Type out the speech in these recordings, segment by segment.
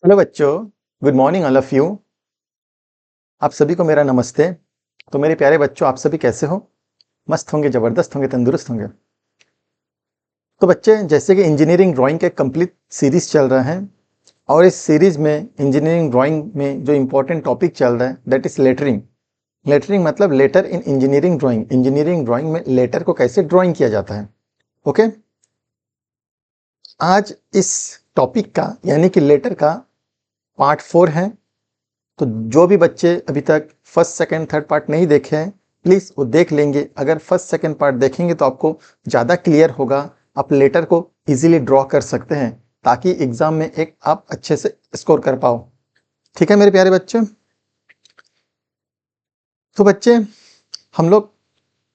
Hello बच्चों, good morning all of you. आप सभी को मेरा नमस्ते। तो मेरे प्यारे बच्चों, आप सभी कैसे हो? मस्त होंगे, जबरदस्त होंगे, तंदुरुस्त होंगे। तो बच्चे, जैसे कि इंजीनियरिंग ड्राइंग का कंप्लीट सीरीज चल रहा है और इस सीरीज में इंजीनियरिंग ड्राइंग में जो इंपॉर्टेंट टॉपिक चल रहा है दैट इज लेटरिंग। लेटरिंग मतलब letter in engineering drawing. Engineering drawing में लेटर को कैसे ड्राइंग किया जाता है। ओके, आज इस टॉपिक का यानी कि लेटर का पार्ट 4 है। तो जो भी बच्चे अभी तक फर्स्ट सेकंड थर्ड पार्ट नहीं देखे हैं, प्लीज़ वो देख लेंगे। अगर फर्स्ट सेकंड पार्ट देखेंगे तो आपको ज़्यादा क्लियर होगा। आप लेटर को इजीली ड्रॉ कर सकते हैं ताकि एग्जाम में एक आप अच्छे से स्कोर कर पाओ। ठीक है मेरे प्यारे बच्चे। तो बच्चे, हम लोग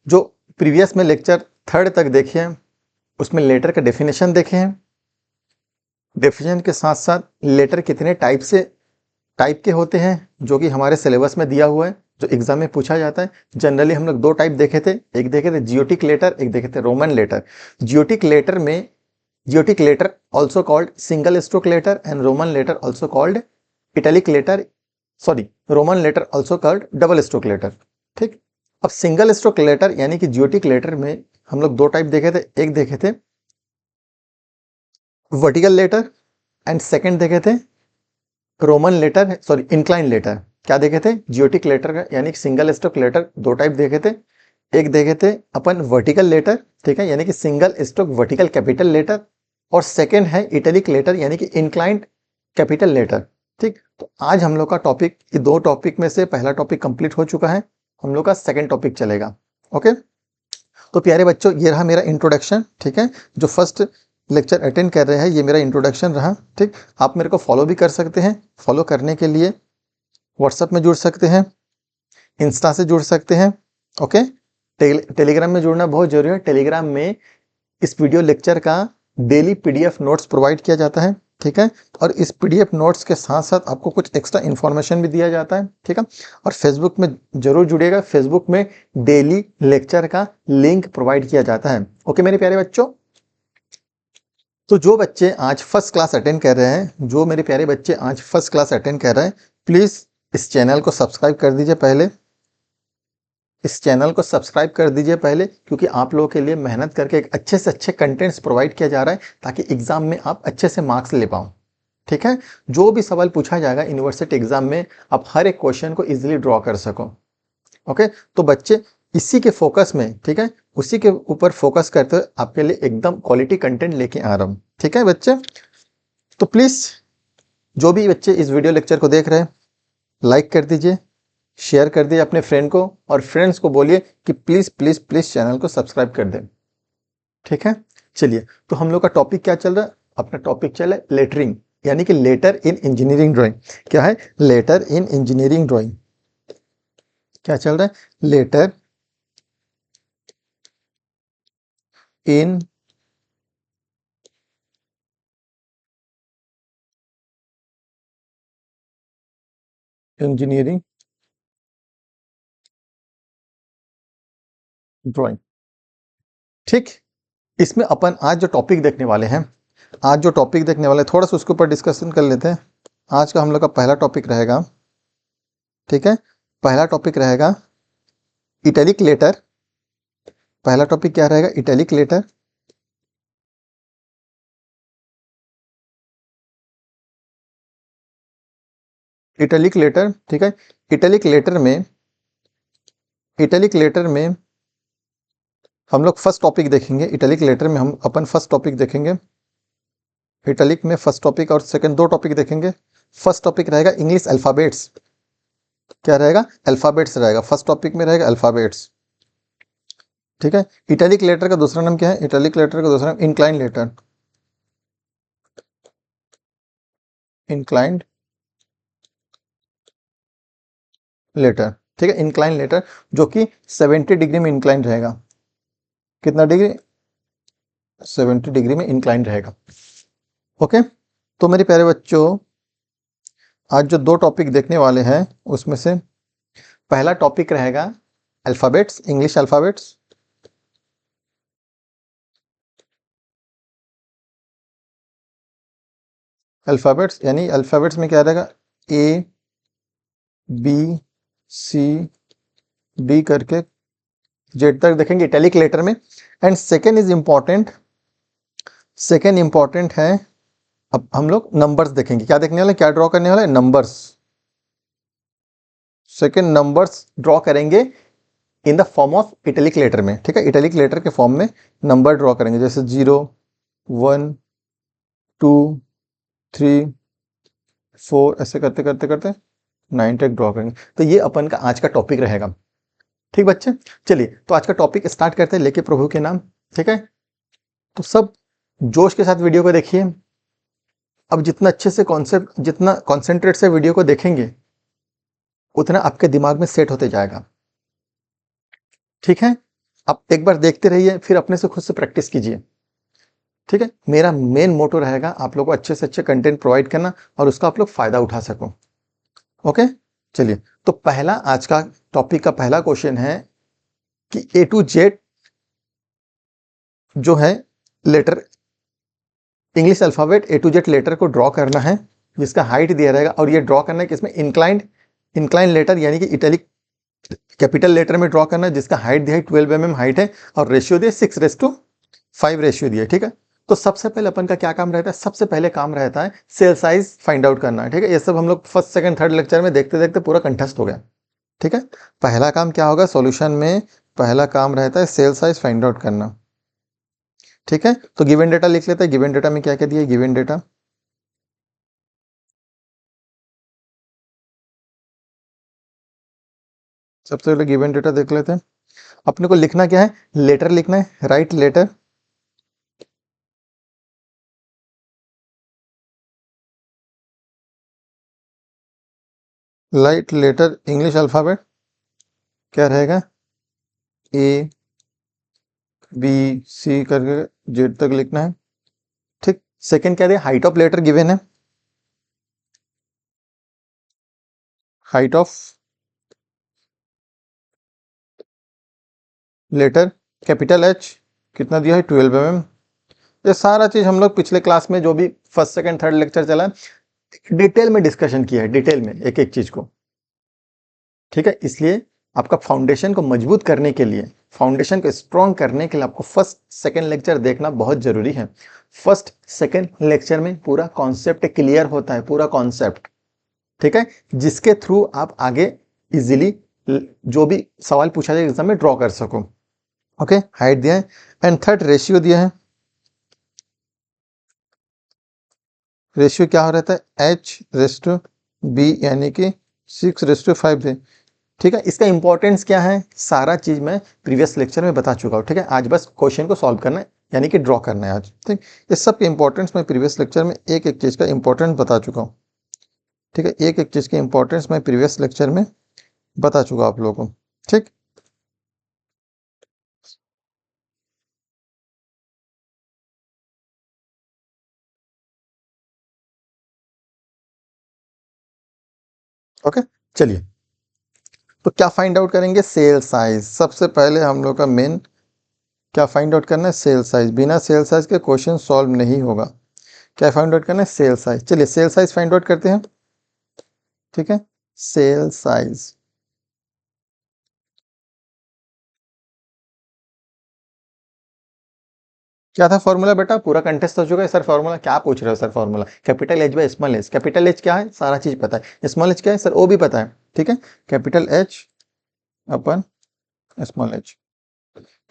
जो प्रीवियस में लेक्चर थर्ड तक देखे हैं उसमें लेटर का डेफिनेशन देखे हैं। डेफिनेशन के साथ साथ लेटर कितने टाइप के होते हैं जो कि हमारे सिलेबस में दिया हुआ है, जो एग्जाम में पूछा जाता है। जनरली हम लोग दो टाइप देखे थे, एक देखे थे जियोटिक लेटर, एक देखे थे Roman letter. Gothic letter also called single stroke letter and Roman letter also called italic letter. Sorry, Roman letter also called double stroke letter. ठीक। अब सिंगल स्ट्रोक लेटर यानी कि जियोटिक लेटर में हम लोग दो टाइप देखे थे। एक देखे थे वर्टिकल लेटर एंड सेकेंड देखे थे Roman letter, sorry incline letter. क्या देखे थे? जियोटिक लेटर का यानी कि सिंगल स्ट्रोक लेटर दो टाइप देखे थे। एक देखे थे अपन वर्टिकल लेटर, ठीक है, यानी कि single stroke vertical capital letter. और सेकंड है इटैलिक लेटर यानी कि इंक्लाइंड कैपिटल लेटर। ठीक। तो आज हम लोग का टॉपिक, ये दो टॉपिक में से पहला टॉपिक कंप्लीट हो चुका है, हम लोग का सेकंड टॉपिक चलेगा। ओके। तो प्यारे बच्चों, ये रहा मेरा इंट्रोडक्शन। ठीक है, जो फर्स्ट लेक्चर अटेंड कर रहे हैं ये मेरा इंट्रोडक्शन रहा। ठीक। आप मेरे को फॉलो भी कर सकते हैं। फॉलो करने के लिए व्हाट्सएप में जुड़ सकते हैं, इंस्टा से जुड़ सकते हैं। ओके। टेलीग्राम में जुड़ना बहुत जरूरी है। टेलीग्राम में इस वीडियो लेक्चर का डेली पीडीएफ नोट्स प्रोवाइड किया जाता है। ठीक है। और इस पीडीएफ नोट्स के साथ साथ आपको कुछ एक्स्ट्रा इन्फॉर्मेशन भी दिया जाता है। ठीक है। और फेसबुक में जरूर जुड़िएगा। फेसबुक में डेली लेक्चर का लिंक प्रोवाइड किया जाता है। ओके मेरे प्यारे बच्चों। तो जो बच्चे आज फर्स्ट क्लास अटेंड कर रहे हैं, जो मेरे प्यारे बच्चे आज फर्स्ट क्लास अटेंड कर रहे हैं, प्लीज़ इस चैनल को सब्सक्राइब कर दीजिए पहले। इस चैनल को सब्सक्राइब कर दीजिए पहले, क्योंकि आप लोगों के लिए मेहनत करके एक अच्छे से अच्छे कंटेंट्स प्रोवाइड किया जा रहा है ताकि एग्जाम में आप अच्छे से मार्क्स ले पाओ। ठीक है। जो भी सवाल पूछा जाएगा यूनिवर्सिटी एग्जाम में, आप हर एक क्वेश्चन को इजीली ड्रॉ कर सको। ओके। तो बच्चे इसी के फोकस में, ठीक है, उसी के ऊपर फोकस करते हुए आपके लिए एकदम क्वालिटी कंटेंट लेके आ रहा हूँ। ठीक है बच्चे। तो प्लीज जो भी बच्चे इस वीडियो लेक्चर को देख रहे हैं, लाइक कर दीजिए, शेयर कर दीजिए अपने फ्रेंड को, और फ्रेंड्स को बोलिए कि प्लीज प्लीज प्लीज चैनल को सब्सक्राइब कर दें। ठीक है। चलिए, तो हम लोग का टॉपिक क्या चल रहा है? अपना टॉपिक चल रहा है लेटरिंग, यानी कि लेटर इन इंजीनियरिंग ड्राइंग। क्या है? Letter in engineering drawing. क्या चल रहा है? Letter in engineering drawing. ठीक। इसमें अपन आज जो टॉपिक देखने वाले हैं, आज जो टॉपिक देखने वाले हैं, थोड़ा सा उसके ऊपर डिस्कशन कर लेते हैं। आज का हम लोग का पहला टॉपिक रहेगा, ठीक है, पहला टॉपिक रहेगा इटैलिक लेटर। पहला टॉपिक क्या रहेगा? Italic letter. इटैलिक लेटर, ठीक है। इटैलिक लेटर में, इटैलिक लेटर में हम लोग फर्स्ट टॉपिक देखेंगे। इटैलिक लेटर में हम अपन फर्स्ट टॉपिक देखेंगे। इटैलिक में फर्स्ट टॉपिक और सेकंड दो टॉपिक देखेंगे। फर्स्ट टॉपिक रहेगा इंग्लिश अल्फाबेट्स। क्या रहेगा? अल्फाबेट्स रहेगा। फर्स्ट टॉपिक में रहेगा अल्फाबेट्स। ठीक है। इटैलिक लेटर का दूसरा नाम क्या है? इटैलिक लेटर का दूसरा नाम इंक्लाइन लेटर। इंक्लाइंड लेटर, ठीक है, इंक्लाइन लेटर, जो कि 70 डिग्री में इंक्लाइन रहेगा। कितना डिग्री? 70 डिग्री में इंक्लाइन रहेगा। ओके। तो मेरे प्यारे बच्चों, आज जो दो टॉपिक देखने वाले हैं उसमें से पहला टॉपिक रहेगा अल्फाबेट्स, इंग्लिश अल्फाबेट्स। अल्फ़ाबेट्स, यानी अल्फ़ाबेट्स में क्या रहेगा, ए बी सी डी करके जेड तक देखेंगे इटैलिक लेटर में। एंड सेकेंड इंपॉर्टेंट है, अब हम लोग नंबर्स देखेंगे। क्या देखने वाले, क्या ड्रॉ करने वाले, नंबर्स। सेकेंड नंबर्स ड्रॉ करेंगे in the form of italic letter में, ठीक है, इटैलिक लेटर के फॉर्म में नंबर ड्रॉ करेंगे, जैसे 0 1 2 3 4, ऐसे करते करते करते 9 तक ड्रॉ करेंगे। तो ये अपन का आज का टॉपिक रहेगा। ठीक बच्चे, चलिए तो आज का टॉपिक स्टार्ट करते हैं, लेके प्रभु के नाम। ठीक है, तो सब जोश के साथ वीडियो को देखिए। अब जितना अच्छे से कॉन्सेप्ट, जितना कॉन्सेंट्रेट से वीडियो को देखेंगे, उतना आपके दिमाग में सेट होते जाएगा। ठीक है, आप एक बार देखते रहिए, फिर अपने से खुद से प्रैक्टिस कीजिए। ठीक है, मेरा मेन मोटो रहेगा आप लोगों को अच्छे से अच्छे कंटेंट प्रोवाइड करना और उसका आप लोग फायदा उठा सको। ओके, चलिए तो पहला आज का टॉपिक का पहला क्वेश्चन है कि ए टू जेड जो है letter, English alphabet A to Z letter को ड्रॉ करना है, जिसका हाइट दिया रहेगा। और ये ड्रॉ करना है किसमें, इंक्लाइंड लेटर यानी कि इटैलिक कैपिटल लेटर में ड्रॉ करना है, जिसका हाइट दिया है 12 mm हाइट है, और रेशियो दिया 6:5 रेशियो दिया। ठीक है, तो सबसे पहले अपन का क्या काम रहता है, सबसे पहले काम रहता है सेल साइज फाइंड आउट करना है। ठीक है, ये सब हम लोग फर्स्ट सेकंड थर्ड लेक्चर में देखते देखते पूरा कंठस्थ हो गया। ठीक है, पहला काम क्या होगा सॉल्यूशन में, पहला काम रहता है सेल साइज फाइंड आउट करना। ठीक है, तो गिवन डेटा लिख लेते हैं। गिवन डेटा में क्या क्या दिया है, गिवन डेटा सबसे पहले गिवन डेटा देख लेते हैं। अपने को लिखना क्या है, लेटर लिखना है, write letter. Write letter English alphabet क्या रहेगा, ए बी सी करके जेड तक लिखना है। ठीक, सेकंड क्या दिया, हाइट ऑफ लेटर गिवन है, height of letter capital H कितना दिया है, 12 mm। ये सारा चीज हम लोग पिछले क्लास में जो भी फर्स्ट सेकंड थर्ड लेक्चर चला है, डिटेल में डिस्कशन किया है, डिटेल में एक एक चीज को। ठीक है, इसलिए आपका फाउंडेशन को मजबूत करने के लिए, फाउंडेशन को स्ट्रॉन्ग करने के लिए आपको फर्स्ट सेकंड लेक्चर देखना बहुत जरूरी है। फर्स्ट सेकंड लेक्चर में पूरा कॉन्सेप्ट क्लियर होता है, पूरा कॉन्सेप्ट। ठीक है, जिसके थ्रू आप आगे इजीली जो भी सवाल पूछा जाए एग्जाम में ड्रॉ कर सको। ओके, हाइट दिया है एंड थर्ड रेशियो दिया है। रेशियो क्या हो रहता है, H:B यानी कि 6:5 है। ठीक है, इसका इंपॉर्टेंस क्या है, सारा चीज मैं प्रीवियस लेक्चर में बता चुका हूँ। ठीक है, आज बस क्वेश्चन को सॉल्व करना है, यानी कि ड्रॉ करना है आज। ठीक, इस सब के इंपॉर्टेंस मैं प्रीवियस लेक्चर में एक एक चीज का इंपॉर्टेंस बता चुका हूँ। ठीक है, एक एक चीज के इंपॉर्टेंस मैं प्रीवियस लेक्चर में बता चुका आप लोगों को। ठीक, ओके, चलिए तो क्या फाइंड आउट करेंगे, सेल साइज। सबसे पहले हम लोग का मेन क्या फाइंड आउट करना है, सेल साइज। बिना सेल साइज के क्वेश्चन सॉल्व नहीं होगा। क्या फाइंड आउट करना है, सेल साइज। चलिए सेल साइज फाइंड आउट करते हैं। ठीक है, सेल साइज क्या था फॉर्मूला बेटा, पूरा कंटेस्ट हो चुका है। सर फॉर्मूला क्या पूछ रहे हो, sir formula capital H by small H. Capital H क्या है, सारा चीज पता है। स्मॉल एच क्या है सर, वो भी पता है। ठीक है, कैपिटल एच अपन स्मॉल एच।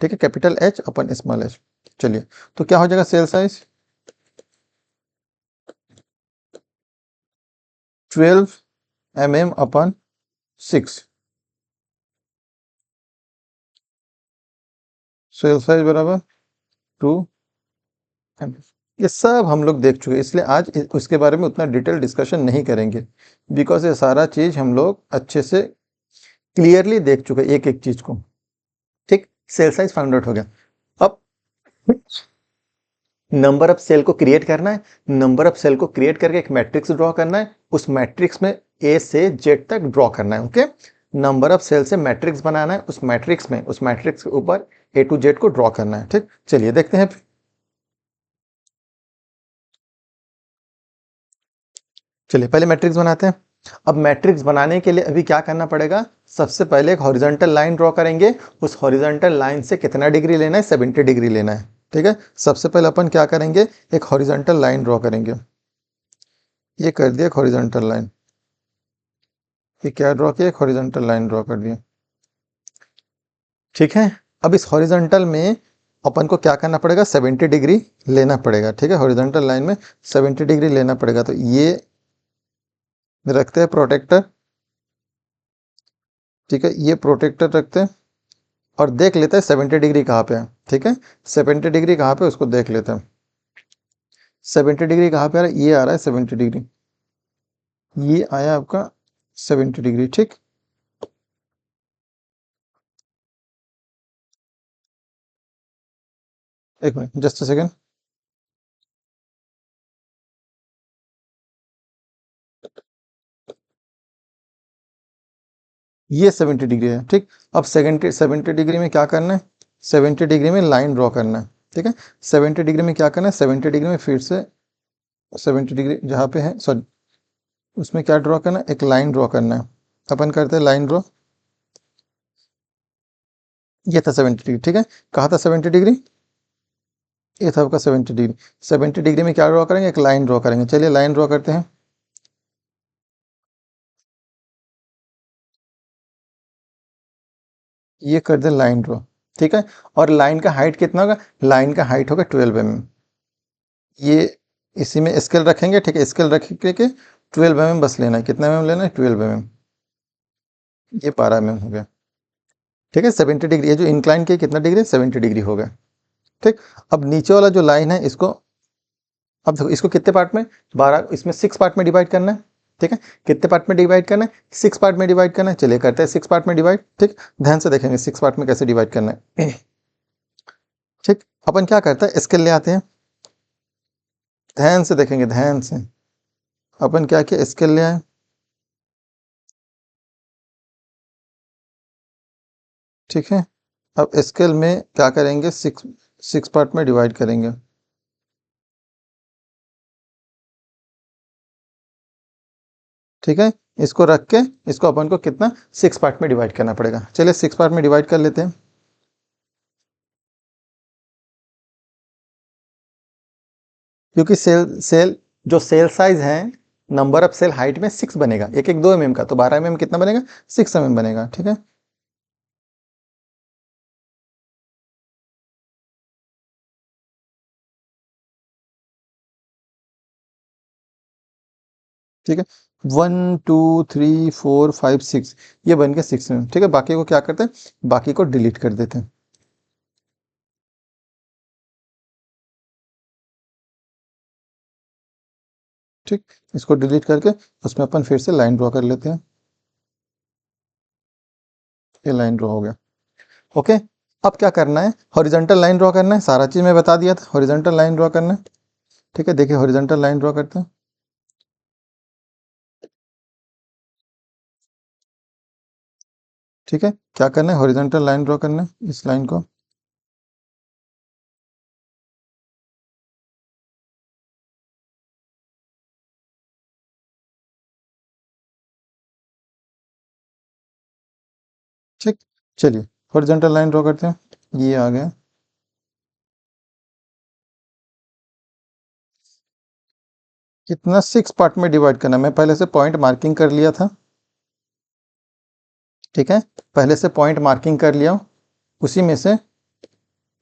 ठीक है, कैपिटल एच अपन स्मॉल एच। चलिए तो क्या हो जाएगा, सेल साइज 12 mm अपन 6। सेल साइज बराबर 2 mm। ये सब हम लोग देख चुके हैं, इसलिए आज उसके बारे में उतना डिटेल डिस्कशन नहीं करेंगे, बिकॉज ये सारा चीज हम लोग अच्छे से क्लियरली देख चुके हैं, एक एक चीज को। ठीक, सेल साइज फाइंड आउट हो गया। अब नंबर ऑफ सेल को क्रिएट करना है। नंबर ऑफ सेल को क्रिएट करके एक मैट्रिक्स ड्रॉ करना है, उस मैट्रिक्स में ए से जेड तक ड्रॉ करना है। ओके, नंबर ऑफ सेल से मैट्रिक्स बनाना है, उस मैट्रिक्स के ऊपर ए टू जेड को ड्रॉ करना है। ठीक, चलिए देखते हैं। चलिए पहले मैट्रिक्स बनाते हैं। अब मैट्रिक्स बनाने के लिए अभी क्या करना पड़ेगा, सबसे पहले एक हॉरिजॉन्टल लाइन ड्रॉ करेंगे। उस हॉरिजॉन्टल लाइन से कितना डिग्री लेना है, 70 डिग्री लेना है। ठीक है, सबसे पहले अपन क्या करेंगे, एक हॉरिजॉन्टल लाइन ड्रॉ करेंगे। ये कर दिया एक हॉरिजॉन्टल लाइन। ये क्या ड्रॉ किया, एक हॉरिजॉन्टल लाइन ड्रॉ कर दिया। ठीक है, अब इस हॉरिजॉन्टल में अपन को क्या करना पड़ेगा, 70 डिग्री लेना पड़ेगा। ठीक है, हॉरिजॉन्टल लाइन में 70 डिग्री लेना पड़ेगा। तो ये रखते हैं प्रोटेक्टर। ठीक है, ये प्रोटेक्टर रखते हैं और देख लेते हैं 70 डिग्री कहाँ पे है। ठीक है, 70 डिग्री कहाँ पे उसको देख लेते हैं। 70 डिग्री कहाँ पे आ रहा है, ये आ रहा है 70 डिग्री, ये आया आपका 70 डिग्री। ठीक, एक मिनट, जस्ट अ सेकेंड। ये 70 डिग्री है। ठीक, अब 70 डिग्री में क्या करना है, 70 डिग्री में लाइन ड्रॉ करना है। ठीक है, 70 डिग्री में क्या करना है, 70 डिग्री में फिर से 70 डिग्री जहाँ पे है, सॉरी, उसमें क्या ड्रॉ करना है, एक लाइन ड्रॉ करना है। अपन करते हैं लाइन ड्रॉ। ये था 70 डिग्री। ठीक है, कहाँ था 70 डिग्री, ये था आपका 70 डिग्री। 70 डिग्री में क्या ड्रॉ करेंगे, एक लाइन ड्रॉ करेंगे। चलिए लाइन ड्रॉ करते हैं। ये कर दे लाइन ड्रॉ। ठीक है, और लाइन का हाइट कितना होगा, लाइन का हाइट होगा 12 mm। ये इसी में स्केल रखेंगे। ठीक है, स्केल रख के 12 mm बस लेना है। कितना mm लेना है, 12 mm। ये 12 mm हो गया। ठीक है, 70 डिग्री, ये जो इंक्लाइन किया कितना डिग्री, 70 डिग्री हो गया। ठीक, अब नीचे वाला जो लाइन है इसको, अब देखो इसको कितने पार्ट में, 12, इसमें 6 पार्ट में डिवाइड करना है। ठीक है, कितने पार्ट में डिवाइड करना है, 6 पार्ट में डिवाइड करना है। चलिए करते हैं 6 पार्ट में डिवाइड। ठीक, ध्यान से देखेंगे 6 पार्ट में कैसे डिवाइड करना है। ठीक, अपन क्या करते हैं, स्केल ले आते हैं। ध्यान से देखेंगे, ध्यान से। अपन क्या किया, स्केल ले आए। ठीक है, अब स्केल में क्या करेंगे, 6 पार्ट में डिवाइड करेंगे। ठीक है, इसको रख के इसको अपन को कितना, 6 पार्ट में डिवाइड करना पड़ेगा। चलिए 6 पार्ट में डिवाइड कर लेते हैं। क्योंकि सेल सेल जो सेल साइज है, नंबर ऑफ सेल हाइट में 6 बनेगा, एक एक 2 mm का, तो 12 mm कितना बनेगा, 6 mm बनेगा। ठीक है, ठीक है, 1 2 3 4 5 6, ये बन गया 6 mm। ठीक है, बाकी को क्या करते हैं, बाकी को डिलीट कर देते हैं। ठीक, इसको डिलीट करके उसमें अपन फिर से लाइन ड्रॉ कर लेते हैं। ये लाइन ड्रॉ हो गया। ओके, अब क्या करना है, हॉरिजॉन्टल लाइन ड्रॉ करना है। सारा चीज मैं बता दिया था, हॉरिजॉन्टल लाइन ड्रॉ करना है। ठीक है, देखिए हॉरिजॉन्टल लाइन ड्रॉ करते हैं। ठीक है, क्या करना है, हॉरिजॉन्टल लाइन ड्रॉ करना है, इस लाइन को। ठीक, चलिए हॉरिजॉन्टल लाइन ड्रॉ करते हैं। ये आ गया। कितना, 6 पार्ट में डिवाइड करना है। मैं पहले से पॉइंट मार्किंग कर लिया था। ठीक है, पहले से पॉइंट मार्किंग कर लिया, उसी में से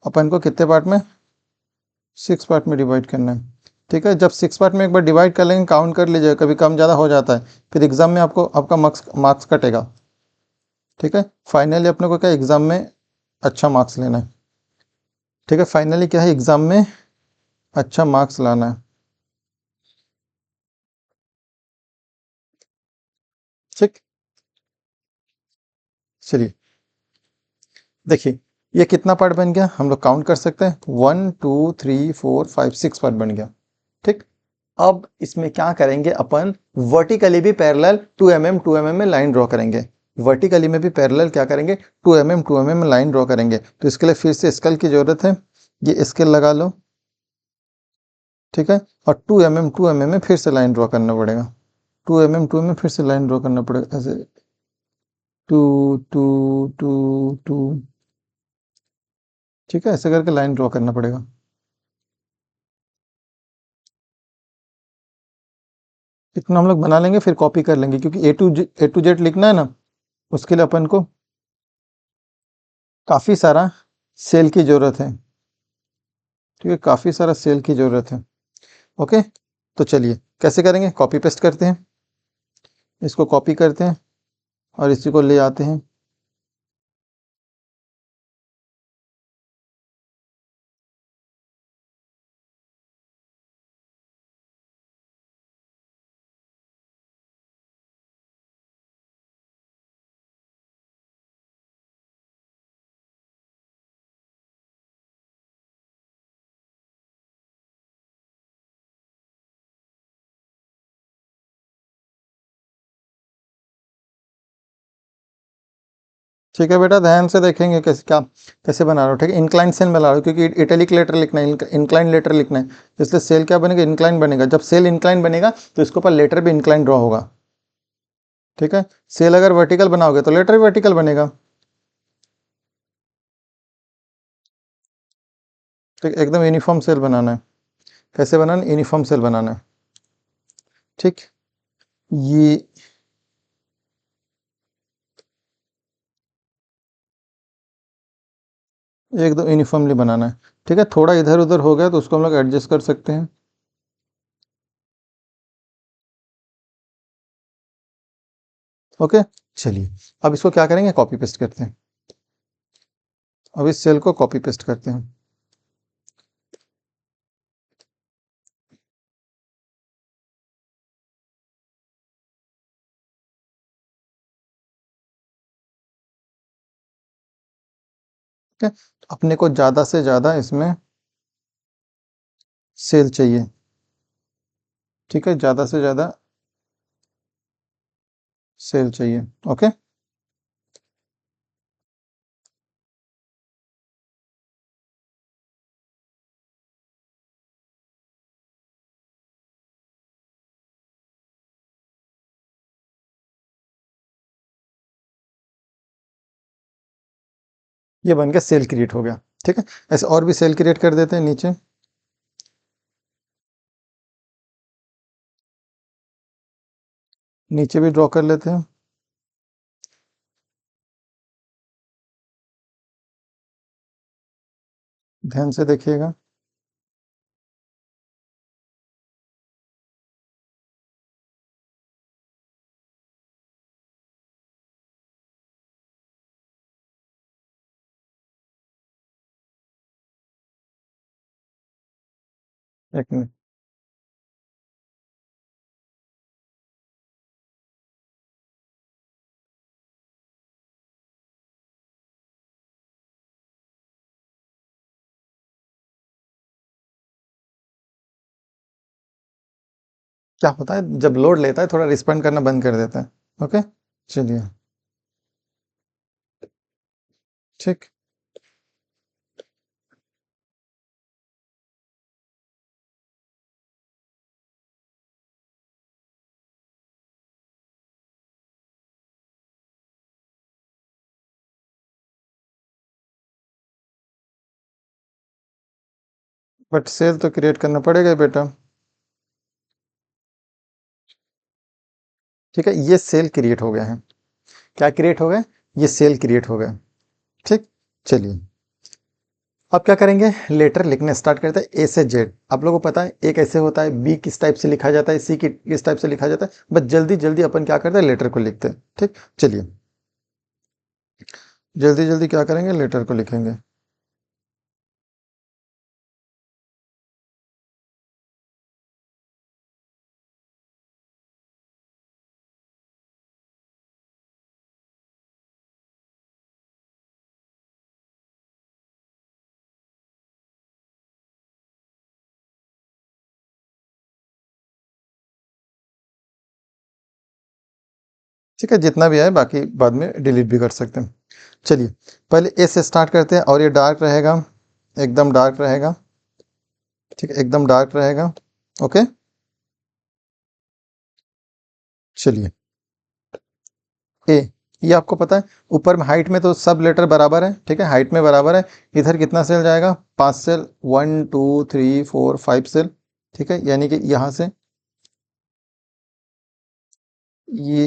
अपन को कितने पार्ट में, 6 पार्ट में डिवाइड करना है। ठीक है, जब 6 पार्ट में एक बार डिवाइड कर लेंगे, काउंट कर लीजिएगा, कभी कम ज़्यादा हो जाता है, फिर एग्जाम में आपको आपका मार्क्स मार्क्स कटेगा। ठीक है, फाइनली अपने को क्या, एग्जाम में अच्छा मार्क्स लेना है। ठीक है, फाइनली क्या है, एग्जाम में अच्छा मार्क्स लाना है। ठीक, चलिए देखिए, ये कितना पार्ट बन गया, हम लोग काउंट कर सकते हैं, 1 2 3 4 5 6 पार्ट बन गया। ठीक, अब इसमें क्या करेंगे, अपन वर्टिकली भी पैरेलल 2 mm में लाइन ड्रॉ करेंगे। वर्टिकली में भी पैरेलल क्या करेंगे, 2 mm में लाइन ड्रॉ करेंगे। तो इसके लिए फिर से स्केल की जरूरत है, ये स्केल लगा लो। ठीक है, और 2 mm में फिर से लाइन ड्रॉ करना पड़ेगा। 2 mm फिर से लाइन ड्रॉ करना पड़ेगा ऐसे, 2 2 2 2। ठीक है, ऐसे करके लाइन ड्रॉ करना पड़ेगा। इतना हम लोग बना लेंगे, फिर कॉपी कर लेंगे, क्योंकि A to Z लिखना है ना, उसके लिए अपन को काफ़ी सारा सेल की ज़रूरत है। ठीक है, काफ़ी सारा सेल की ज़रूरत है। ओके, तो चलिए कैसे करेंगे, कॉपी पेस्ट करते हैं, इसको कॉपी करते हैं और इसी को ले आते हैं। ठीक है बेटा, ध्यान से देखेंगे कैसे क्या कैसे बना रहा हूँ। ठीक है, इंक्लाइन सेल बना रहा हूँ क्योंकि इटैलिक लेटर लिखना है, इंक्लाइन लेटर लिखना है, इसलिए सेल क्या बनेगा, इंक्लाइन बनेगा। जब सेल इंक्लाइन बनेगा तो इसके ऊपर लेटर भी इंक्लाइन ड्रॉ होगा। ठीक है, सेल अगर वर्टिकल बनाओगे तो लेटर भी वर्टिकल बनेगा। ठीक, एकदम यूनिफॉर्म सेल बनाना है। कैसे बनाना है, यूनिफॉर्म सेल बनाना है। ठीक, ये एकदम यूनिफॉर्मली बनाना है। ठीक है, थोड़ा इधर उधर हो गया तो उसको हम लोग एडजस्ट कर सकते हैं। ओके, चलिए अब इसको क्या करेंगे, कॉपी पेस्ट करते हैं। अब इस सेल को कॉपी पेस्ट करते हैं। ठीक है, अपने को ज़्यादा से ज़्यादा इसमें सेल चाहिए। ठीक है, ज़्यादा से ज़्यादा सेल चाहिए। ओके, ये बन के सेल क्रिएट हो गया। ठीक है, ऐसे और भी सेल क्रिएट कर देते हैं नीचे। नीचे भी ड्रॉ कर लेते हैं। ध्यान से देखिएगा। एक मिनट, क्या होता है जब लोड लेता है थोड़ा रिस्पॉन्ड करना बंद कर देता है। ओके, चलिए। ठीक, बट सेल तो क्रिएट करना पड़ेगा बेटा। ठीक है, ये सेल क्रिएट हो गया है। क्या क्रिएट हो गया, ये सेल क्रिएट हो गया। ठीक, चलिए अब क्या करेंगे, लेटर लिखने स्टार्ट करते हैं A से Z। आप लोगों को पता है ए कैसे होता है, बी किस टाइप से लिखा जाता है, सी किस टाइप से लिखा जाता है। बस जल्दी जल्दी अपन क्या करते हैं, लेटर को लिखते हैं। ठीक, चलिए जल्दी जल्दी क्या करेंगे, लेटर को लिखेंगे। ठीक है, जितना भी आए बाकी बाद में डिलीट भी कर सकते हैं। चलिए पहले ए से स्टार्ट करते हैं, और ये डार्क रहेगा, एकदम डार्क रहेगा। ठीक है, एकदम डार्क रहेगा। ओके, चलिए ए, ये आपको पता है ऊपर में हाइट में तो सब लेटर बराबर है, ठीक है, हाइट में बराबर है। इधर कितना सेल जाएगा, 5 सेल, 1 2 3 4 5 सेल, ठीक है, यानी कि यहाँ से ये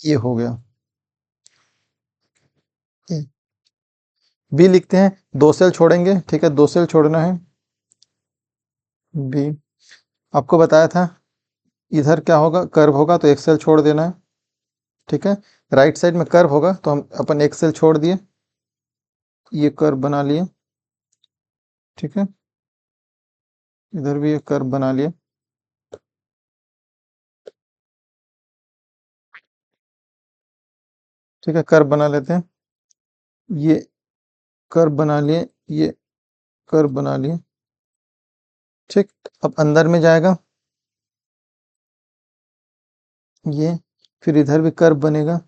ये हो गया। बी लिखते हैं, 2 सेल छोड़ेंगे, ठीक है, 2 सेल छोड़ना है। बी आपको बताया था इधर क्या होगा, कर्व होगा तो 1 सेल छोड़ देना है, ठीक है। राइट साइड में कर्व होगा तो हम अपन 1 सेल छोड़ दिए, ये कर्व बना लिए, ठीक है, इधर भी ये कर्व बना लिए, ठीक है, कर्व बना लेते हैं, ये कर्व बना लिए, ये कर्व बना लिए, ठीक। अब अंदर में जाएगा ये, फिर इधर भी कर्व बनेगा,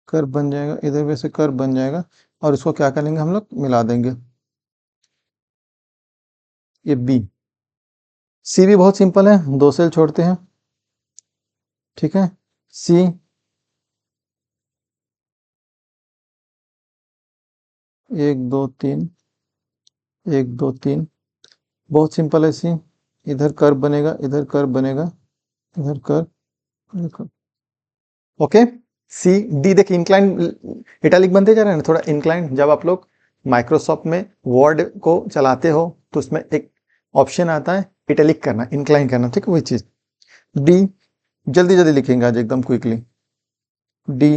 कर्व बन जाएगा, इधर भी से कर्व बन जाएगा, और इसको क्या करेंगे हम लोग, मिला देंगे, ये बी। सी भी बहुत सिंपल है, 2 सेल छोड़ते हैं, ठीक है, सी 1 2 3, 1 2 3, बहुत सिंपल है सी। इधर कर्व बनेगा, इधर कर्व बनेगा, इधर कर्व, इधर कर्व, ओके। सी डी देखिए इंक्लाइन इटैलिक बनते जा रहे हैं ना, थोड़ा इंक्लाइन। जब आप लोग माइक्रोसॉफ्ट में वर्ड को चलाते हो तो उसमें एक ऑप्शन आता है इटैलिक करना, इंक्लाइन करना, ठीक है, वही चीज। डी जल्दी जल्दी लिखेंगे आज एकदम क्विकली। डी,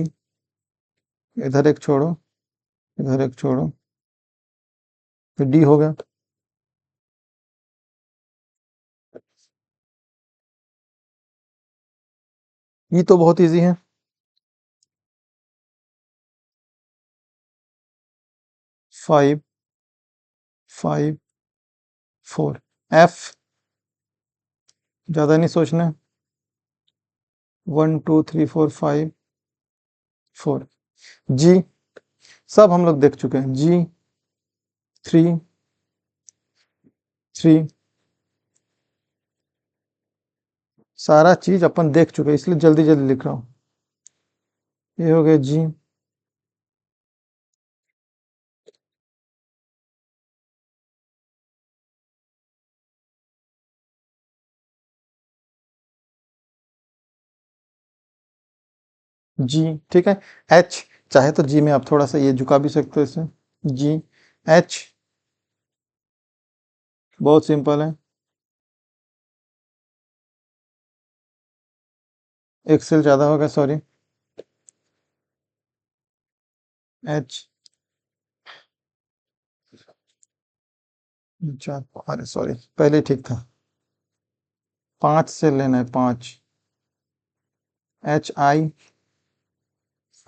इधर एक छोड़ो, इधर एक छोड़ो, फिर डी हो गया। ये तो बहुत इजी है, 5 5 4, एफ ज्यादा नहीं सोचना है, 1 2 3 4 5 4, जी सब हम लोग देख चुके हैं, जी 3 3, सारा चीज अपन देख चुके हैं, इसलिए जल्दी जल्दी लिख रहा हूँ। ये हो गया जी, जी, ठीक है। एच चाहे तो जी में आप थोड़ा सा ये झुका भी सकते हो इसे, जी एच बहुत सिंपल है, 1 सेल ज्यादा होगा, सॉरी, एच 4, अरे सॉरी पहले ही ठीक था, 5 से लेना है, 5, एच आई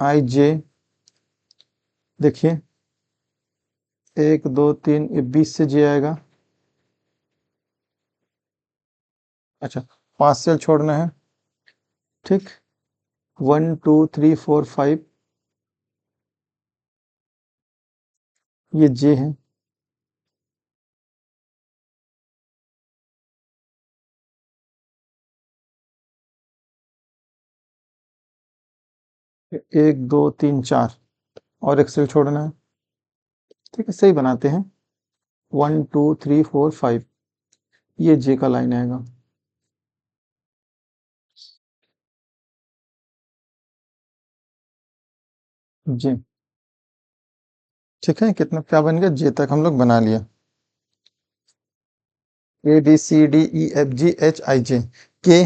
आई जे, देखिए 1 2 3, ये 20 से जे आएगा, अच्छा 5 सेल छोड़ना है, ठीक, 1 2 3 4 5, ये जे है, 1 2 3 4, और 1 सेल छोड़ना है, ठीक है, सही बनाते हैं, 1 2 3 4 5, ये जे का लाइन आएगा, जे, ठीक है, कितना क्या बन गया, जे तक हम लोग बना लिया, A B C D E F G H I J, K,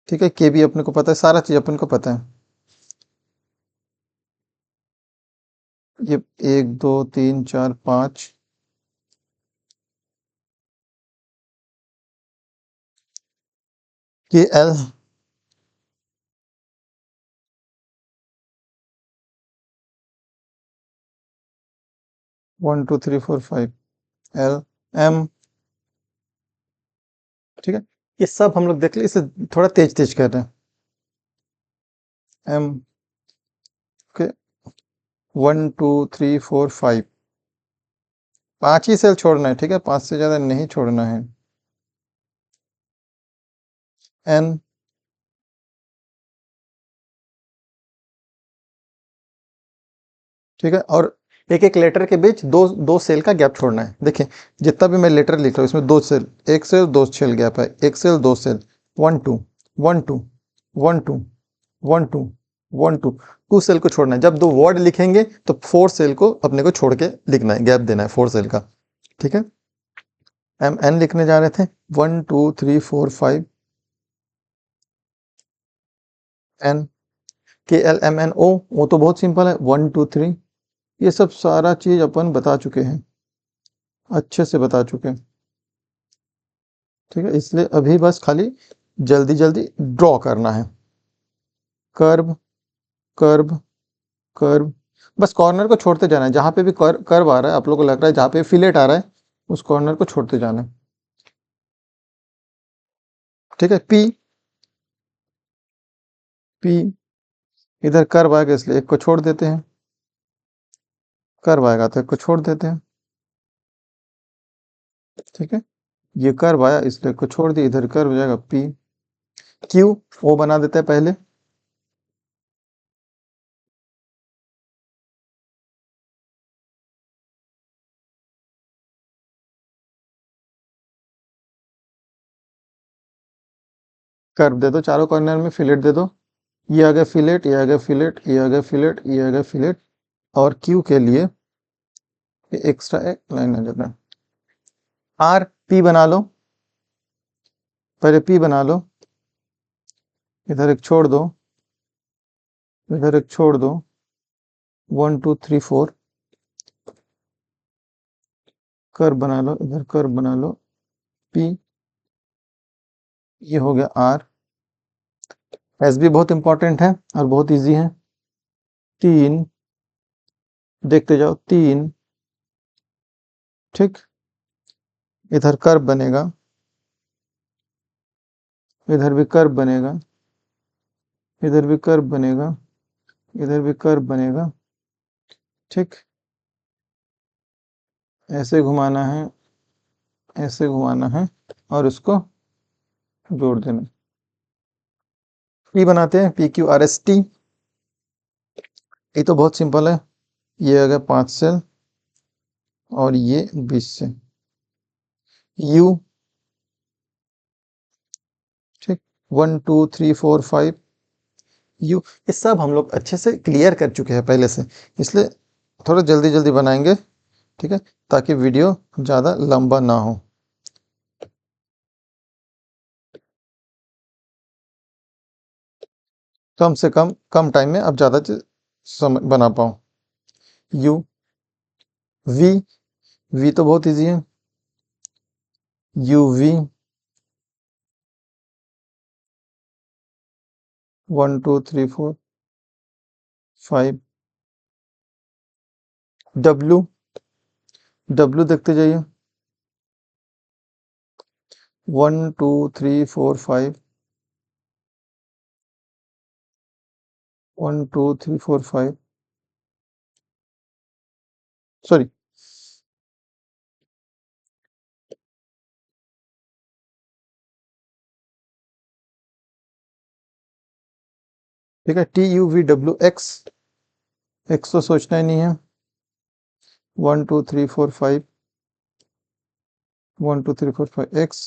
ठीक है, के भी अपने को पता है, सारा चीज अपन को पता है, ये 1 2 3 4 5, के एल 1 2 3 4 5, एल एम, ठीक है, ये सब हम लोग देख लिए, इसे थोड़ा तेज तेज कर रहे हैं, एम के 1 2 3 4 5, 5 ही सेल छोड़ना है, ठीक है, 5 से ज्यादा नहीं छोड़ना है। एन, ठीक है, और एक एक लेटर के बीच दो दो सेल का गैप छोड़ना है। देखिए जितना भी मैं लेटर लिख रहा हूँ इसमें दो सेल, एक सेल दो सेल गैप है, एक सेल दो सेल, 1 2 1 2 1 2 1 2 1 2, 2 सेल को छोड़ना है। जब दो वर्ड लिखेंगे तो 4 सेल को अपने को छोड़ के लिखना है, गैप देना है 4 सेल का, ठीक है। एम एन लिखने जा रहे थे, 1 2 3 4 5 एन, के एल एम एन ओ, वो तो बहुत सिंपल है, 1 2 3। ये सब सारा चीज अपन बता चुके हैं, अच्छे से बता चुके हैं, ठीक है। इसलिए अभी बस खाली जल्दी जल्दी ड्रॉ करना है, कर्व कर्व कर्व, बस कॉर्नर को छोड़ते जाना है। जहां पे भी कर्व आ रहा है, आप लोगों को लग रहा है जहां पे फिलेट आ रहा है, उस कॉर्नर को छोड़ते जाना है, ठीक है। पी पी, इधर कर्व आएगा इसलिए एक को छोड़ देते हैं, कर्व आएगा तो एक को छोड़ देते हैं, ठीक है। ये कर्व आया इसलिए एक को छोड़ दिया, इधर कर्व हो जाएगा पी। क्यू, ओ बना देते हैं पहले, कर्व दे दो चारों कॉर्नर में, फिलेट दे दो। ये आ गया फिलेट, ये आ गया फिलेट, ये आ गया फिलेट, ये आ गया फिलेट। और क्यू के लिए एक्स्ट्रा एक लाइन आ जाता है। आर पी बना लो, पहले पी बना लो, इधर एक छोड़ दो, इधर एक छोड़ दो, 1 2 3 4, कर्व बना लो, इधर कर्व बना लो, पी, ये हो गया आर। एस भी बहुत इंपॉर्टेंट है और बहुत इजी है, 3, देखते जाओ 3, ठीक। इधर कर्व बनेगा, इधर भी कर्व बनेगा, इधर भी कर्व बनेगा, इधर भी कर्व बनेगा, ठीक। ऐसे घुमाना है, ऐसे घुमाना है और इसको जोड़ देना। पी बनाते हैं, P Q R S T, ये तो बहुत सिंपल है। ये आ गया 5 सेल और ये 20 से, यू, ठीक, 1 2 3 4 5 यू। ये सब हम लोग अच्छे से क्लियर कर चुके हैं पहले से, इसलिए थोड़ा जल्दी जल्दी बनाएंगे, ठीक है, ताकि वीडियो ज़्यादा लंबा ना हो। कम से कम टाइम में आप ज़्यादा बना पाओ। यू, वी, वी तो बहुत इजी है, यू वी, 1 2 3 4 5। डब्लू, डब्लू देखते जाइए, 1 2 3 4 5, 1 2 3 4 5, सॉरी, ठीक है। T U V W x, x तो सोचना ही नहीं है, 1 2 3 4 5, 1 2 3 4 5 एक्स,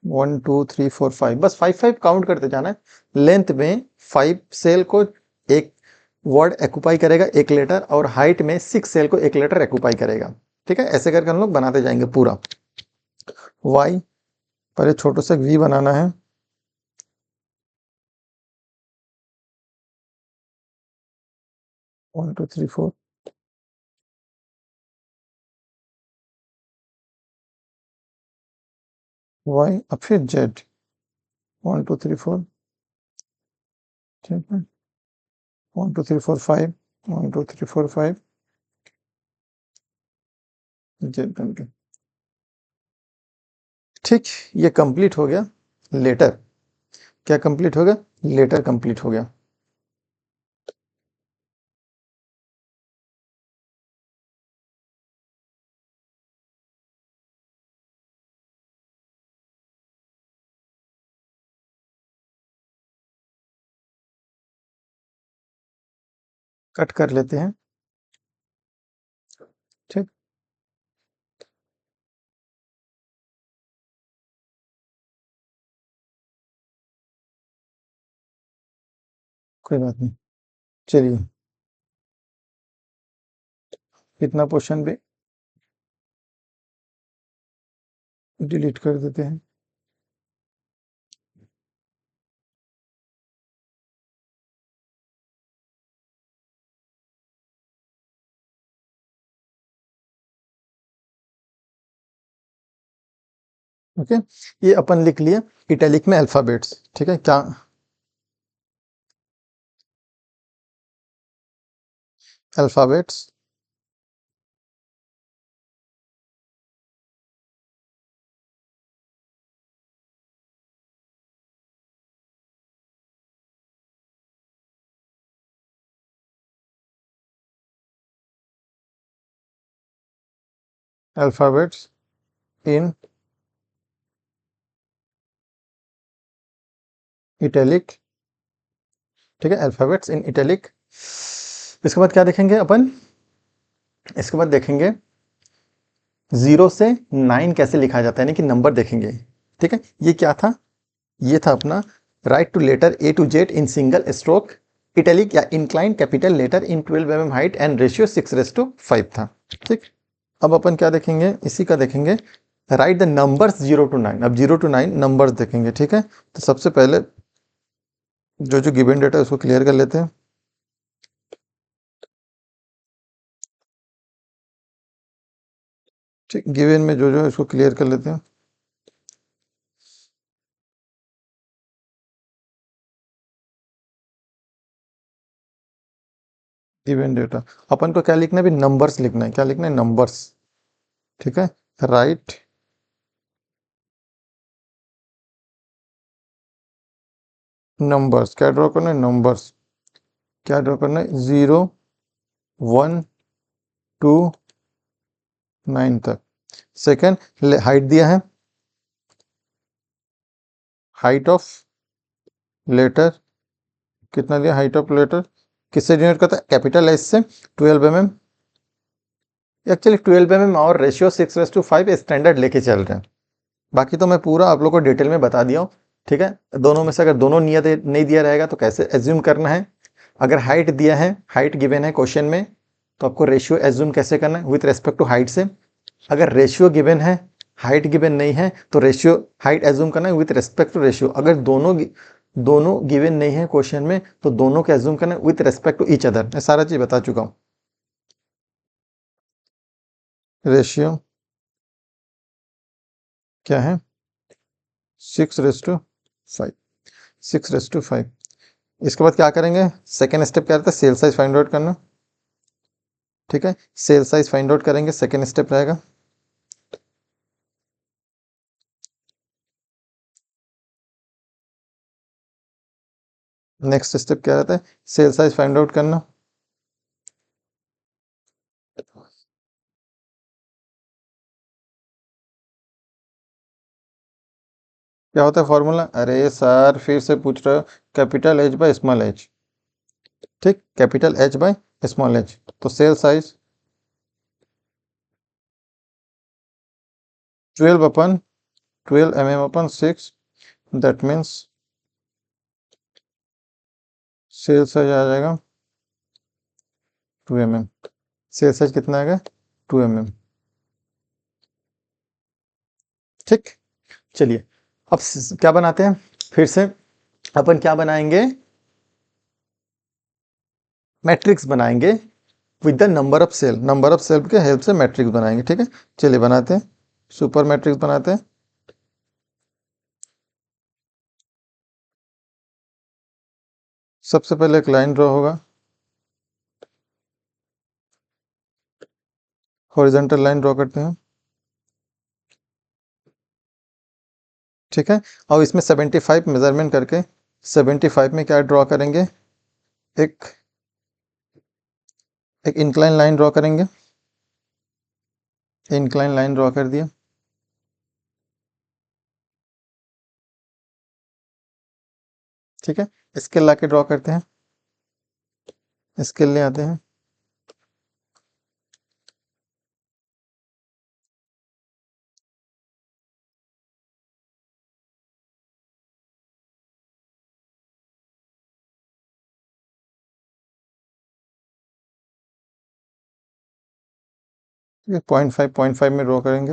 1 2 3 4 5, बस 5 5 काउंट करते जाना है। लेंथ में 5 सेल को एक वर्ड एक्यूपाई करेगा, एक लेटर, और हाइट में 6 सेल को एक लेटर एक्यूपाई करेगा, ठीक है। ऐसे करके हम लोग बनाते जाएंगे पूरा। वाई, पहले छोटे से वी बनाना है, 1 2 3 4, वाई, अब फिर जेड, 1 2 3 4, ठीक है, 1 2 3 4 5, 1 2 3 4 5, जेड बन गया, ठीक। ये कंप्लीट हो गया लेटर। क्या कंप्लीट हो गया? लेटर कंप्लीट हो गया। कट कर लेते हैं। ठीक, कोई बात नहीं। चलिए, इतना पोर्शन भी डिलीट कर देते हैं। ओके, ये अपन लिख लिए इटैलिक में अल्फाबेट्स। ठीक है, क्या अल्फाबेट्स अल्फाबेट्स इन इटैलिक। ठीक है, अल्फाबेट्स इन इटैलिक। इसके बाद क्या देखेंगे अपन? इसके बाद देखेंगे 0 से 9 कैसे लिखा जाता है, यानी कि नंबर देखेंगे। ठीक है, ये क्या था? ये था अपना write to letter A to Z in single stroke italic या incline capital letter in 12 mm height and ratio 6:5 था। ठीक, अब अपन क्या देखेंगे? इसी का देखेंगे राइट द नंबर्स 0 to 9। अब 0 to 9 नंबर्स देखेंगे। ठीक है, तो सबसे पहले जो जो गिवन डेटा है उसको क्लियर कर लेते हैं। ठीक, गिवन में जो जो है उसको क्लियर कर लेते हैं। गिवन डेटा अपन को क्या लिखना है? भी नंबर्स लिखना है। क्या लिखना है? नंबर्स। ठीक है, राइट नंबर्स। क्या ड्रॉ करना है? नंबर्स। क्या ड्रॉ करना है? 0 1 2 9 तक। सेकेंड, हाइट दिया है, हाइट ऑफ लेटर कितना दिया? हाइट ऑफ लेटर किससे डिनोट करता है? कैपिटल एस से। 12 mm। एक्चुअली 12 mm और रेशियो 6:5 स्टैंडर्ड लेके चल रहे हैं। बाकी तो मैं पूरा आप लोग को डिटेल में बता दिया हूँ। ठीक है, दोनों में से अगर दोनों नियत नहीं दिया रहेगा तो कैसे एज्यूम करना है। अगर हाइट दिया है, हाइट गिवन है क्वेश्चन में, तो आपको रेशियो एज्यूम कैसे करना है? विथ रेस्पेक्ट टू हाइट से। अगर रेशियो गिवन है, हाइट गिवन नहीं है, तो रेशियो हाइट एज्यूम करना है विथ रेस्पेक्ट टू रेशियो। अगर दोनों गिवन नहीं है क्वेश्चन में, तो दोनों को एज्यूम करना है with respect to each other. मैं सारा चीज बता चुका हूँ। रेशियो क्या है? 6:5। 6:5। इसके बाद क्या करेंगे? सेकेंड स्टेप क्या रहता है? सेल साइज फाइंड आउट करना। ठीक है, सेल साइज फाइंड आउट करेंगे, सेकेंड स्टेप रहेगा। नेक्स्ट स्टेप क्या रहता है? सेल साइज फाइंड आउट करना। क्या होता है फॉर्मूला? अरे सर फिर से पूछ रहे हो। Capital H by small H. ठीक, capital H by small H. तो cell size 12/12 mm/6। That means cell size आ जाएगा 2 mm। सेल साइज कितना आएगा? 2 mm। ठीक, चलिए अब क्या बनाते हैं फिर से? अपन क्या बनाएंगे? मैट्रिक्स बनाएंगे with the number of cell. Number of cell के हेल्प से मैट्रिक्स बनाएंगे। ठीक है, चलिए बनाते हैं। सुपर मैट्रिक्स बनाते हैं। सबसे पहले एक लाइन ड्रॉ होगा, हॉरिजॉन्टल लाइन ड्रॉ करते हैं। ठीक है, और इसमें 75 मेजरमेंट करके 75 में क्या ड्रॉ करेंगे? एक एक इंक्लाइन लाइन ड्रॉ करेंगे। इंक्लाइन लाइन ड्रॉ कर दिया। ठीक है, इसके ला के ड्रॉ करते हैं। इसके लिए आते हैं। ठीक है, 0.5 में ड्रॉ करेंगे।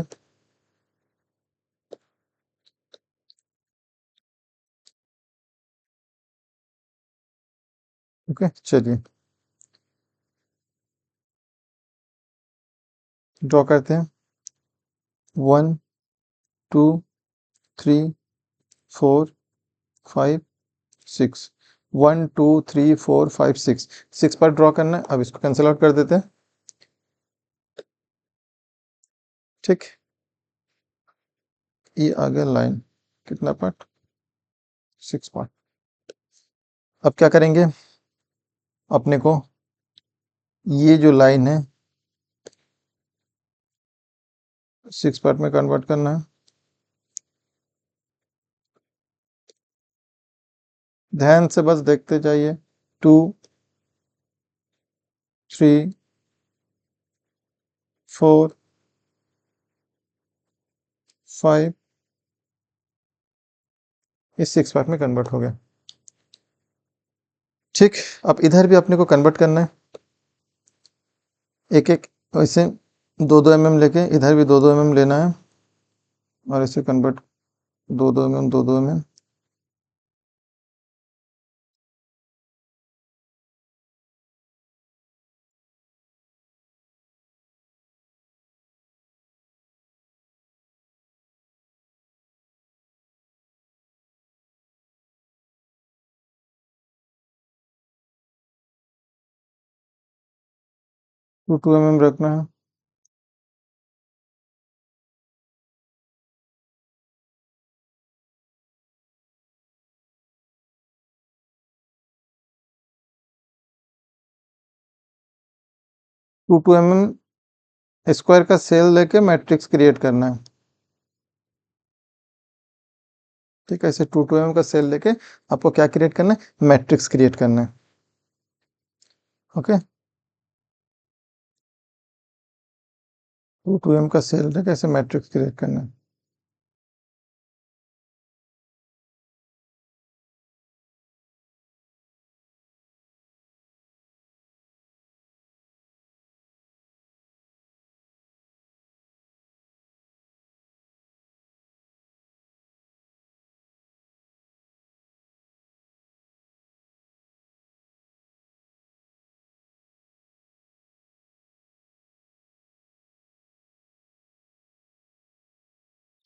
ओके, चलिए ड्रॉ करते हैं। 1 2 3 4 5 6। 1 2 3 4 5 6, 6 पर ड्रॉ करना है। अब इसको कैंसिल आउट कर देते हैं। ठीक, ये आ गया लाइन। कितना पार्ट? 6 पार्ट। अब क्या करेंगे, अपने को ये जो लाइन है 6 पार्ट में कन्वर्ट करना है। ध्यान से बस देखते जाइए। 2 3 4 5, इस 6 पार्ट में कन्वर्ट हो गया। ठीक, अब इधर भी अपने को कन्वर्ट करना है। एक एक ऐसे 2-2 mm लेके इधर भी 2-2 mm लेना है और इसे convert 2-2 mm 2-2 mm। Two 2 mm रखना है। टू 2 mm स्क्वायर का सेल लेके मैट्रिक्स क्रिएट करना है। ठीक है, ऐसे 2 2 mm का सेल लेके आपको क्या क्रिएट करना है, मैट्रिक्स क्रिएट करना है। ओके, 2 2 mm का सेल लेके ऐसे मैट्रिक्स क्रिएट करना है।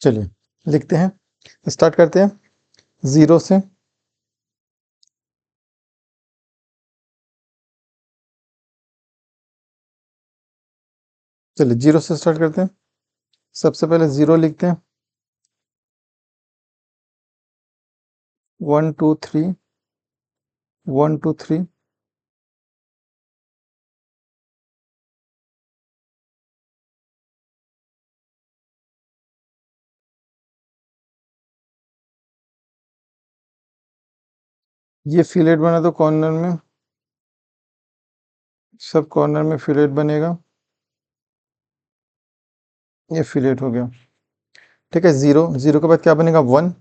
चलिए लिखते हैं, स्टार्ट करते हैं 0 से। चलिए 0 से स्टार्ट करते हैं। सबसे पहले 0 लिखते हैं। 1 2 3 1 2 3। ये फिलेट बना तो कॉर्नर में, सब कॉर्नर में फिलेट बनेगा। ये फिलेट हो गया। ठीक है, 0 0 के बाद क्या बनेगा, 1।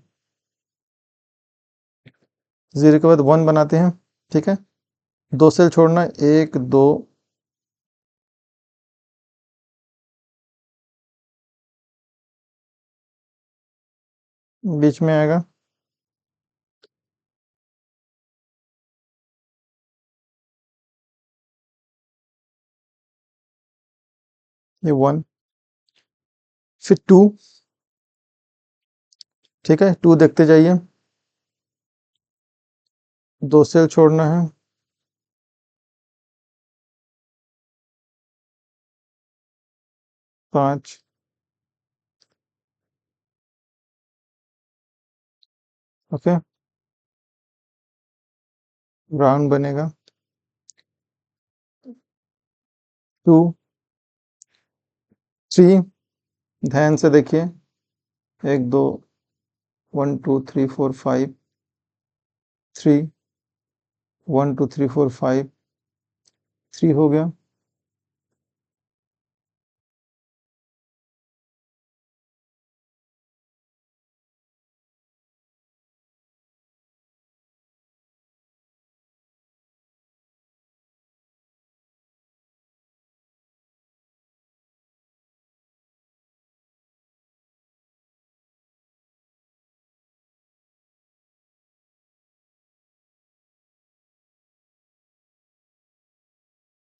0 के बाद 1 बनाते हैं। ठीक है, 2 सेल छोड़ना, 1 2, बीच में आएगा। ये 1, फिर 2। ठीक है, 2 देखते जाइए, 2 सेल छोड़ना है। 5। ओके, राउंड बनेगा। 2 3, ध्यान से देखिए, 1 2 1 2 3 4 5 3 1 2 3 4 5 3 हो गया,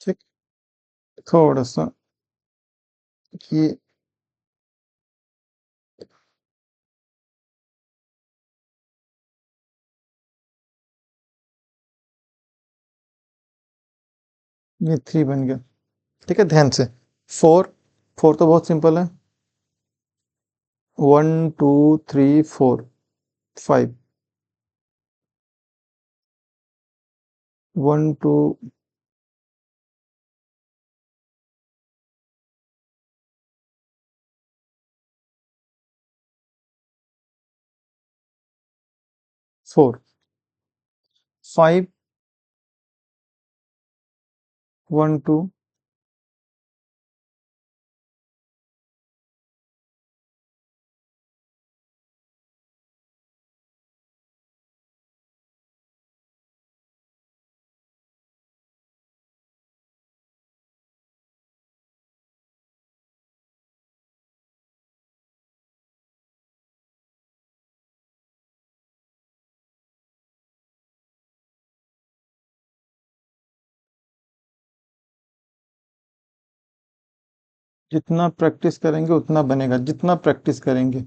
ठीक। थोड़ा सा ये ये 3 बन गया, ठीक है। ध्यान से 4, 4 तो बहुत सिंपल है, 1 2 3 4 5, 1 2 4 5 1 2 जितना प्रैक्टिस करेंगे उतना बनेगा, जितना प्रैक्टिस करेंगे,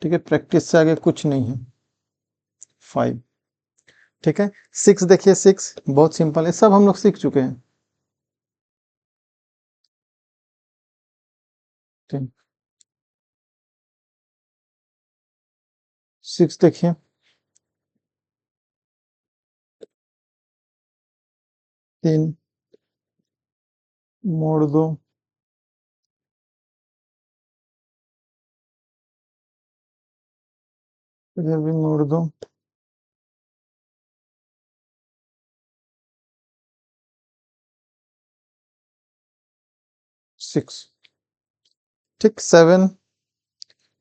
ठीक है। प्रैक्टिस से आगे कुछ नहीं है। 5, ठीक है। 6 देखिए, 6 बहुत सिंपल है, सब हम लोग सीख चुके हैं, ठीक। 6 देखिए, 3 मोड़ दो, इधर भी मोड़ दो, 6, ठीक। 7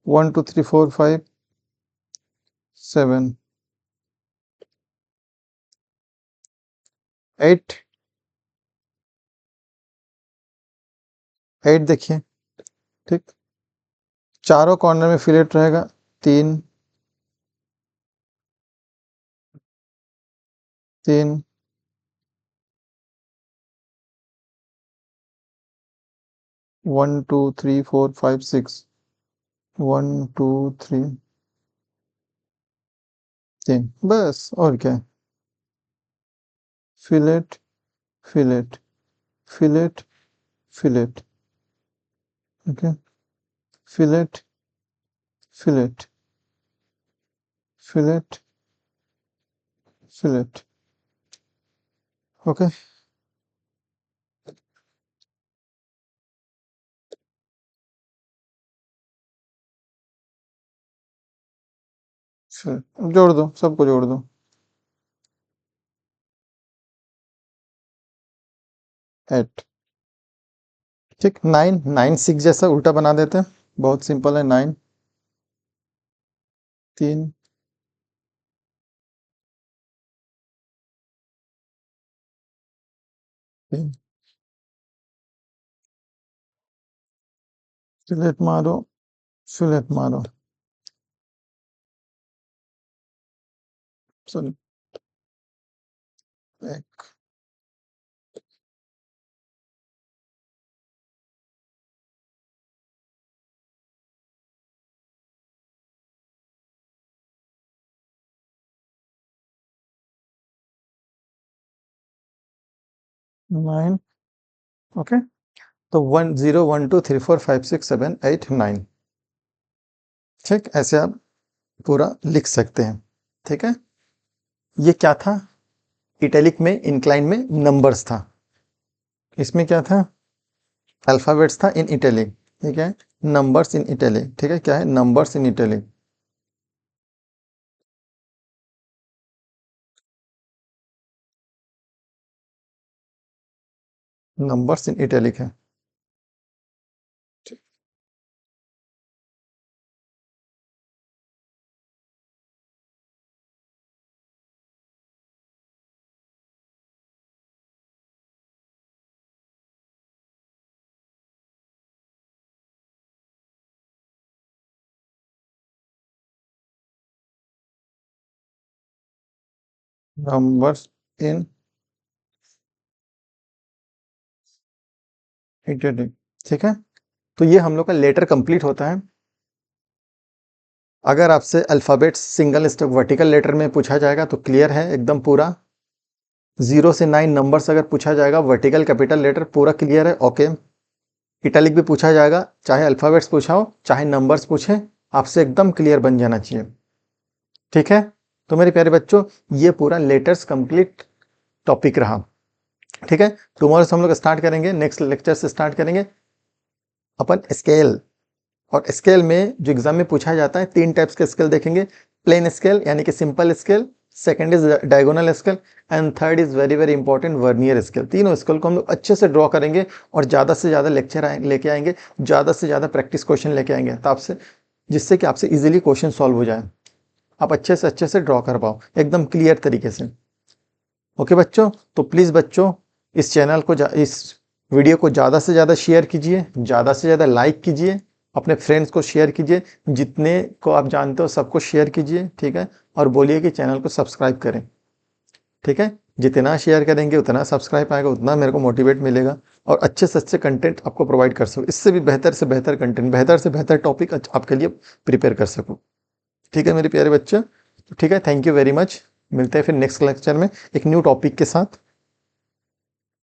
1 2 3 4 5 7, 8 8 देखिए, ठीक। चारों कॉर्नर में फिलेट रहेगा, 3 3 1 2 3 4 5 6, 1 2 3 3, बस और क्या है। Fillet fillet fillet fillet, okay. Fillet fillet fillet fillet, okay. फिर जोड़ दो, सबको जोड़ दो, 8, ठीक। 9 9 6 जैसा उल्टा बना देते हैं, बहुत सिंपल है। 9 3 3, फिलेट मारो, फिलेट मारो, सॉरी, 1 9, ओके। तो 1 0 1 2 3 4 5 6 7 8 9, ठीक। ऐसे आप पूरा लिख सकते हैं, ठीक है। ये क्या था, इटैलिक में इंक्लाइन में नंबर्स था, इसमें क्या था, अल्फाबेट्स था इन इटैलिक, ठीक है। नंबर्स इन इटैलिक, ठीक है। क्या है, numbers in italic, numbers in italic है। नंबर्स इन इटैलिक, ठीक है। तो ये हम लोग का लेटर कंप्लीट होता है। अगर आपसे alphabets single step vertical letter में पूछा जाएगा तो क्लियर है एकदम पूरा। 0 से 9 नंबर्स अगर पूछा जाएगा वर्टिकल कैपिटल लेटर पूरा क्लियर है, ओके। इटैलिक भी पूछा जाएगा, चाहे अल्फ़ाबेट्स पूछा हो चाहे नंबर्स पूछे, आपसे एकदम क्लियर बन जाना चाहिए, ठीक है। तो मेरे प्यारे बच्चों, ये पूरा लेटर्स कंप्लीट टॉपिक रहा, ठीक है। टुमारो से हम लोग स्टार्ट करेंगे, नेक्स्ट लेक्चर से स्टार्ट करेंगे अपन स्केल। और स्केल में जो एग्जाम में पूछा जाता है 3 टाइप्स के स्केल देखेंगे। प्लेन स्केल यानी कि simple scale, second is diagonal scale and third is very very important vernier scale. तीनों स्केल को हम लोग अच्छे से ड्रॉ करेंगे और ज़्यादा से ज़्यादा लेक्चर लेके आएंगे, ज़्यादा से ज़्यादा प्रैक्टिस क्वेश्चन लेके आएंगे, तो आपसे जिससे कि आपसे इजीली क्वेश्चन सॉल्व हो जाए, आप अच्छे से ड्रॉ कर पाओ एकदम क्लियर तरीके से। ओके बच्चों, तो प्लीज़ बच्चों इस चैनल को इस वीडियो को ज़्यादा से ज़्यादा शेयर कीजिए, ज़्यादा से ज़्यादा लाइक कीजिए, अपने फ्रेंड्स को शेयर कीजिए, जितने को आप जानते हो सबको शेयर कीजिए, ठीक है। और बोलिए कि चैनल को सब्सक्राइब करें, ठीक है। जितना शेयर करेंगे उतना सब्सक्राइब आएगा, उतना मेरे को मोटिवेट मिलेगा और अच्छे से अच्छे कंटेंट आपको प्रोवाइड कर सकूँ, इससे भी बेहतर से बेहतर कंटेंट, बेहतर से बेहतर टॉपिक आपके लिए प्रिपेयर कर सकूँ, ठीक है मेरे प्यारे बच्चे। तो ठीक है, थैंक यू वेरी मच। मिलते हैं फिर नेक्स्ट लेक्चर में एक न्यू टॉपिक के साथ।